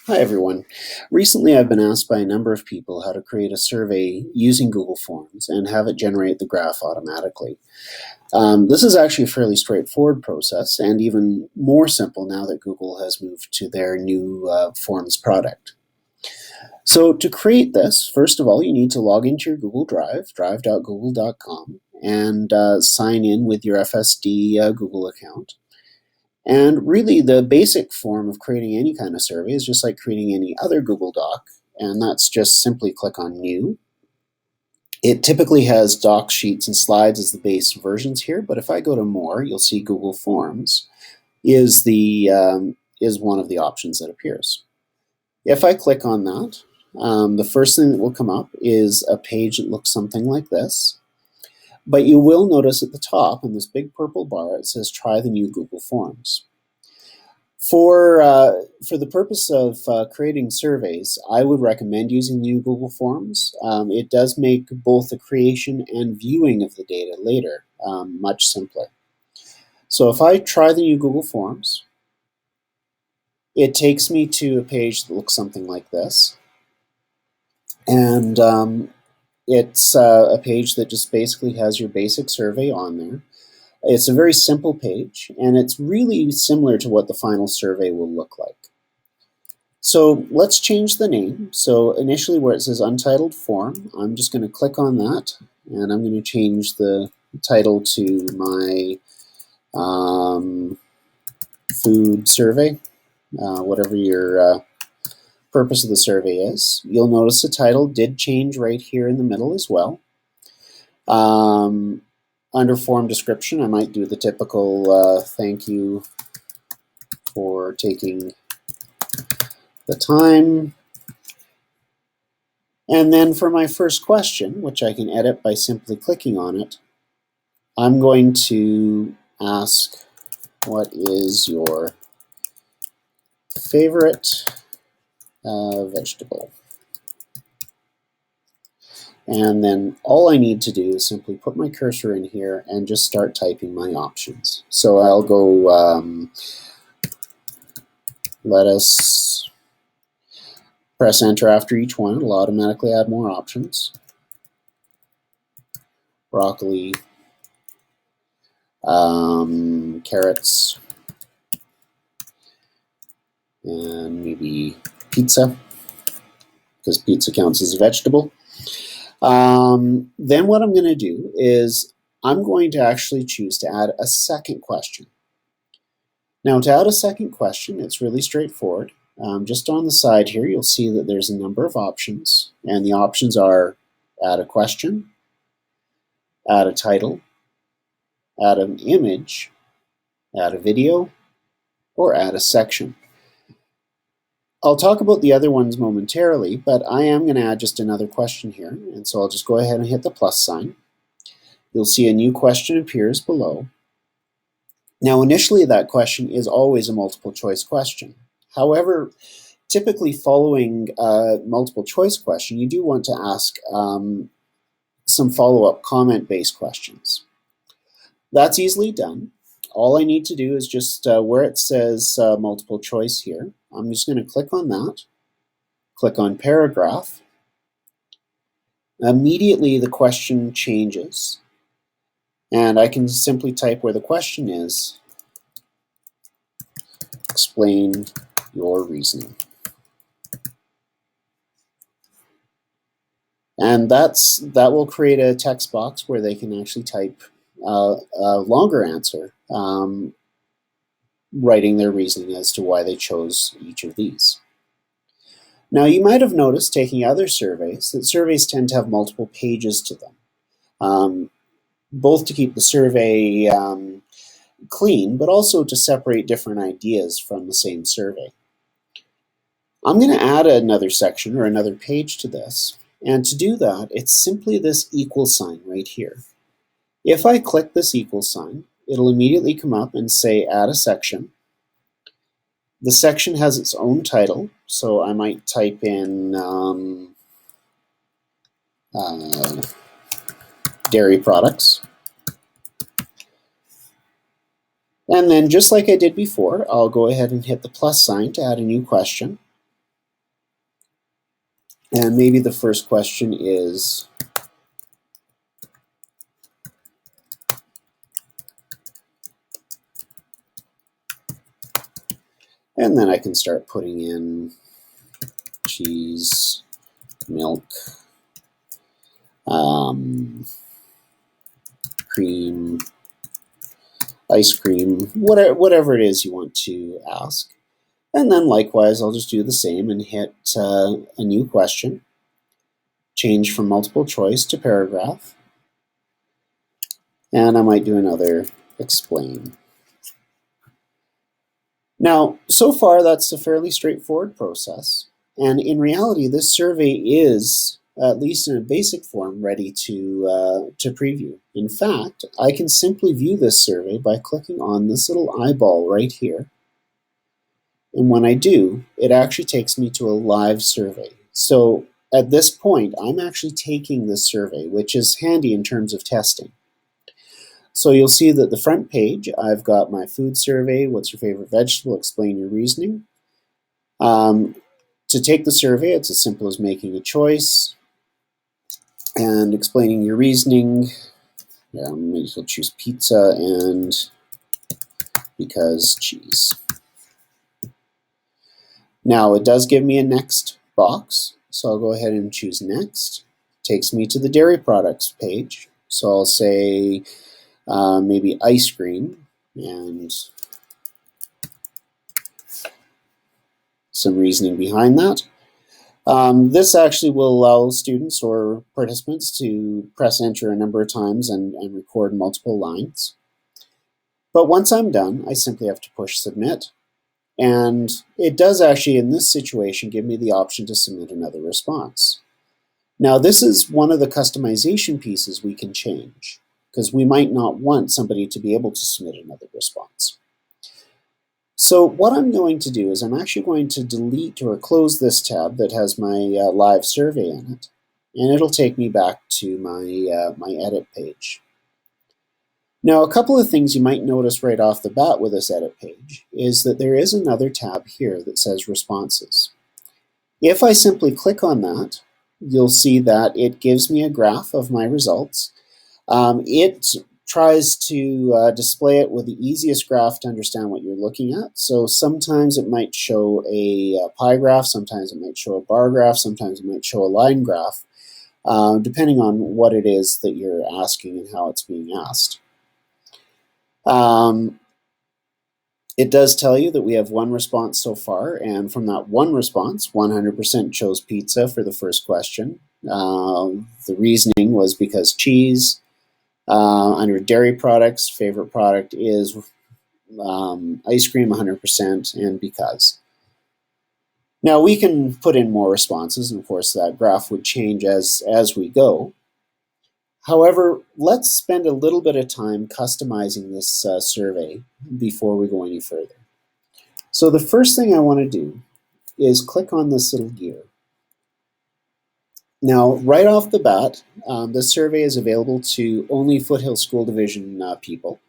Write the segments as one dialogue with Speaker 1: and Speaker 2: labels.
Speaker 1: Hi everyone. Recently I've been asked by a number of people how to create a survey using Google Forms and have it generate the graph automatically. This is actually a fairly straightforward process and even more simple now that Google has moved to their new Forms product. So to create this, first of all, you need to log into your Google Drive, drive.google.com, and sign in with your FSD Google account. And really, the basic form of creating any kind of survey is just like creating any other Google Doc, and that's just simply click on New. It typically has docs, sheets, and slides as the base versions here, but if I go to More, you'll see Google Forms is one of the options that appears. If I click on that, the first thing that will come up is a page that looks something like this. But you will notice at the top in this big purple bar, it says Try the new Google Forms. For the purpose of creating surveys, I would recommend using new Google Forms. It does make both the creation and viewing of the data later much simpler. So if I try the new Google Forms, it takes me to a page that looks something like this. And it's a page that just basically has your basic survey on there. It's a very simple page, and it's really similar to what the final survey will look like. So let's change the name. So initially where it says Untitled Form, I'm just going to click on that, and I'm going to change the title to my food survey, whatever your purpose of the survey is. You'll notice the title did change right here in the middle as well. Under form description, I might do the typical thank you for taking the time. And then for my first question, which I can edit by simply clicking on it, I'm going to ask, what is your favorite vegetable? And then all I need to do is simply put my cursor in here and just start typing my options. So I'll go lettuce, press enter after each one. It'll automatically add more options. Broccoli, carrots, and maybe pizza, because pizza counts as a vegetable. Then what I'm going to do is I'm going to actually choose to add a second question. Now to add a second question, it's really straightforward. Just on the side here, you'll see that there's a number of options, and the options are add a question, add a title, add an image, add a video, or add a section. I'll talk about the other ones momentarily, but I am going to add just another question here, and so I'll just go ahead and hit the plus sign. You'll see a new question appears below. Now initially that question is always a multiple choice question. However, typically following a multiple choice question, you do want to ask some follow-up comment-based questions. That's easily done. All I need to do is just where it says multiple choice here, I'm just going to click on that, click on paragraph. Immediately the question changes, and I can simply type where the question is, explain your reasoning. And that will create a text box where they can actually type a longer answer, writing their reasoning as to why they chose each of these. Now you might have noticed, taking other surveys, that surveys tend to have multiple pages to them, both to keep the survey clean, but also to separate different ideas from the same survey. I'm going to add another section or another page to this, and to do that, it's simply this equal sign right here. If I click this equal sign, it'll immediately come up and say add a section. The section has its own title, so I might type in dairy products. And then just like I did before, I'll go ahead and hit the plus sign to add a new question. And maybe the first question is, and then I can start putting in cheese, milk, cream, ice cream, whatever it is you want to ask. And then likewise, I'll just do the same and hit a new question, change from multiple choice to paragraph, and I might do another explain. Now, so far, that's a fairly straightforward process. And in reality, this survey is, at least in a basic form, ready to preview. In fact, I can simply view this survey by clicking on this little eyeball right here. And when I do, it actually takes me to a live survey. So at this point, I'm actually taking this survey, which is handy in terms of testing. So you'll see that the front page, I've got my food survey, what's your favorite vegetable, explain your reasoning. To take the survey, it's as simple as making a choice and explaining your reasoning. Maybe we'll choose pizza and because cheese. Now it does give me a next box, so I'll go ahead and choose next. Takes me to the dairy products page, so I'll say maybe ice cream and some reasoning behind that. This actually will allow students or participants to press enter a number of times and record multiple lines. But once I'm done, I simply have to push submit. And it does actually, in this situation, give me the option to submit another response. Now, this is one of the customization pieces we can change, because we might not want somebody to be able to submit another response. So what I'm going to do is I'm actually going to delete or close this tab that has my live survey in it, and it'll take me back to my edit page. Now, a couple of things you might notice right off the bat with this edit page is that there is another tab here that says responses. If I simply click on that, you'll see that it gives me a graph of my results. It tries to display it with the easiest graph to understand what you're looking at. So sometimes it might show a pie graph, sometimes it might show a bar graph, sometimes it might show a line graph, depending on what it is that you're asking and how it's being asked. It does tell you that we have one response so far, and from that one response, 100% chose pizza for the first question. The reasoning was because cheese. Under dairy products, favorite product is ice cream, 100%, and because. Now we can put in more responses, and of course that graph would change as we go. However, let's spend a little bit of time customizing this survey before we go any further. So the first thing I want to do is click on this little gear. Now, right off the bat, this survey is available to only Foothill School Division people.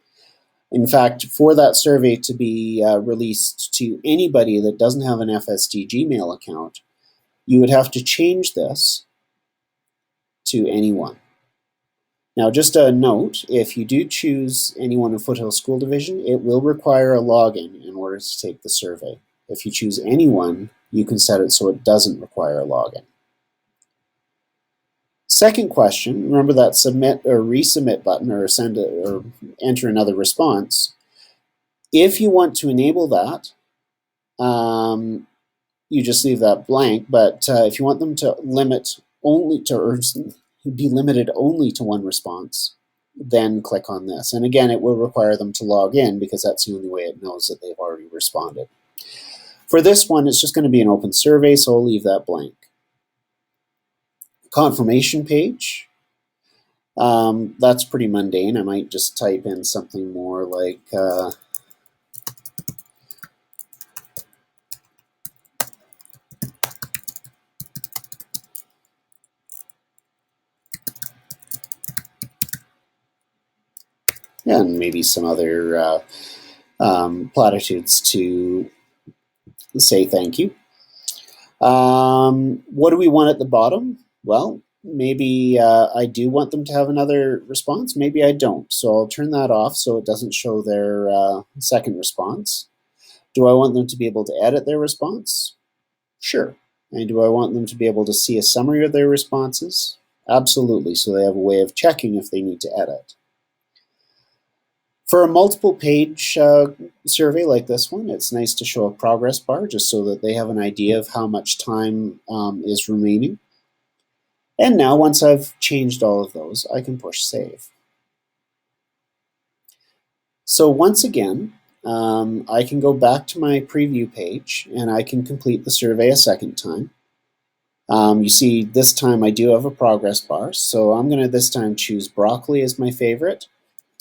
Speaker 1: In fact, for that survey to be released to anybody that doesn't have an FSD Gmail account, you would have to change this to anyone. Now, just a note, if you do choose anyone in Foothill School Division, it will require a login in order to take the survey. If you choose anyone, you can set it so it doesn't require a login. Second question, remember that submit or resubmit button or send or enter another response. If you want to enable that, you just leave that blank, but if you want them to limit only to, or be limited only to one response, then click on this. And again, it will require them to log in because that's the only way it knows that they've already responded. For this one, it's just going to be an open survey, so I'll leave that blank. Confirmation page. That's pretty mundane. I might just type in something more like and maybe some other platitudes to say thank you. What do we want at the bottom? Well, maybe I do want them to have another response. Maybe I don't. So I'll turn that off so it doesn't show their second response. Do I want them to be able to edit their response? Sure. And do I want them to be able to see a summary of their responses? Absolutely. So they have a way of checking if they need to edit. For a multiple page survey like this one, it's nice to show a progress bar just so that they have an idea of how much time is remaining. And now once I've changed all of those, I can push save. So once again, I can go back to my preview page and I can complete the survey a second time. You see this time I do have a progress bar, so I'm going to this time choose broccoli as my favorite.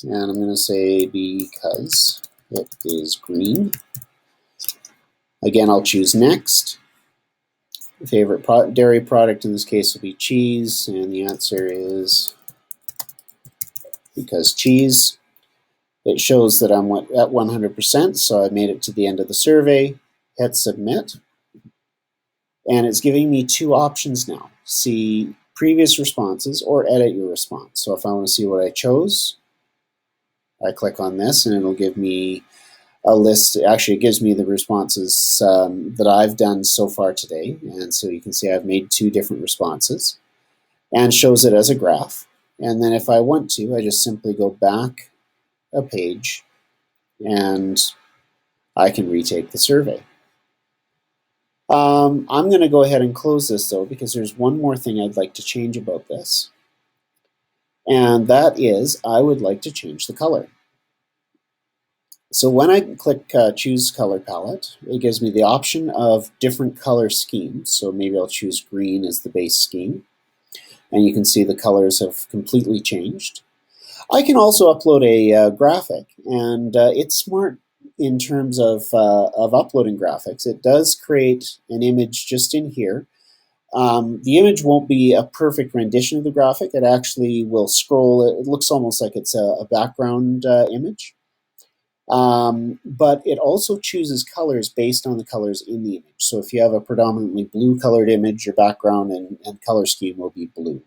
Speaker 1: And I'm going to say because it is green. Again, I'll choose next. Favorite dairy product in this case will be cheese, and the answer is because cheese. It shows that I'm at 100%, so I've made it to the end of the survey. Hit submit. And it's giving me two options now. See previous responses or edit your response. So if I want to see what I chose, I click on this and it'll give me a list. Actually, it gives me the responses that I've done so far today. And so you can see I've made two different responses and shows it as a graph. And then if I want to, I just simply go back a page and I can retake the survey. I'm going to go ahead and close this though, because there's one more thing I'd like to change about this. And that is I would like to change the color. So when I click choose color palette, it gives me the option of different color schemes. So maybe I'll choose green as the base scheme. And you can see the colors have completely changed. I can also upload a graphic, and it's smart in terms of uploading graphics. It does create an image just in here. The image won't be a perfect rendition of the graphic. It actually will scroll. It looks almost like it's a background image. But it also chooses colors based on the colors in the image. So if you have a predominantly blue colored image, your background and color scheme will be blue.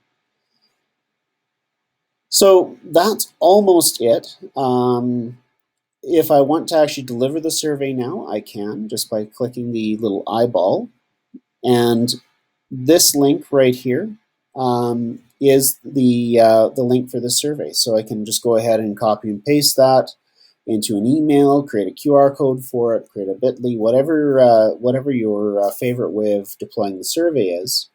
Speaker 1: So that's almost it. If I want to actually deliver the survey now, I can just by clicking the little eyeball. And this link right here is the link for the survey. So I can just go ahead and copy and paste that into an email, create a QR code for it, create a bit.ly, whatever your favorite way of deploying the survey is.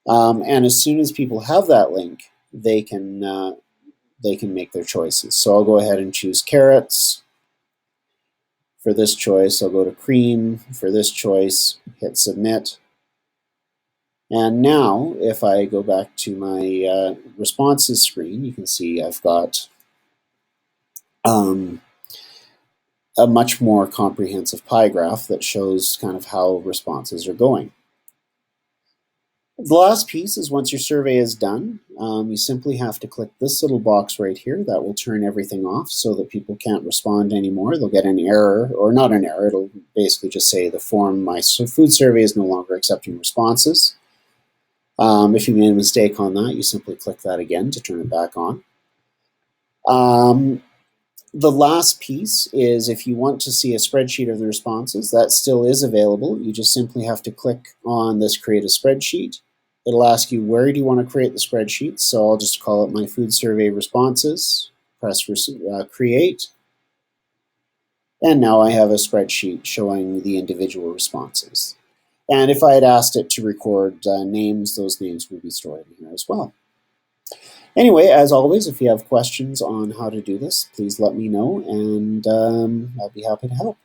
Speaker 1: And as soon as people have that link, they can make their choices. So I'll go ahead and choose carrots. For this choice, I'll go to cream. For this choice, hit submit. And now, if I go back to my responses screen, you can see I've got a much more comprehensive pie graph that shows kind of how responses are going. The last piece is once your survey is done, you simply have to click this little box right here. That will turn everything off so that people can't respond anymore. They'll get an error, or not an error, it'll basically just say the form, my food survey is no longer accepting responses. If you made a mistake on that, you simply click that again to turn it back on. The last piece is if you want to see a spreadsheet of the responses, that still is available. You just simply have to click on this create a spreadsheet. It'll ask you where do you want to create the spreadsheet. So I'll just call it my food survey responses, press create. And now I have a spreadsheet showing the individual responses. And if I had asked it to record names, those names would be stored in here as well. Anyway, as always, if you have questions on how to do this, please let me know, and I'll be happy to help.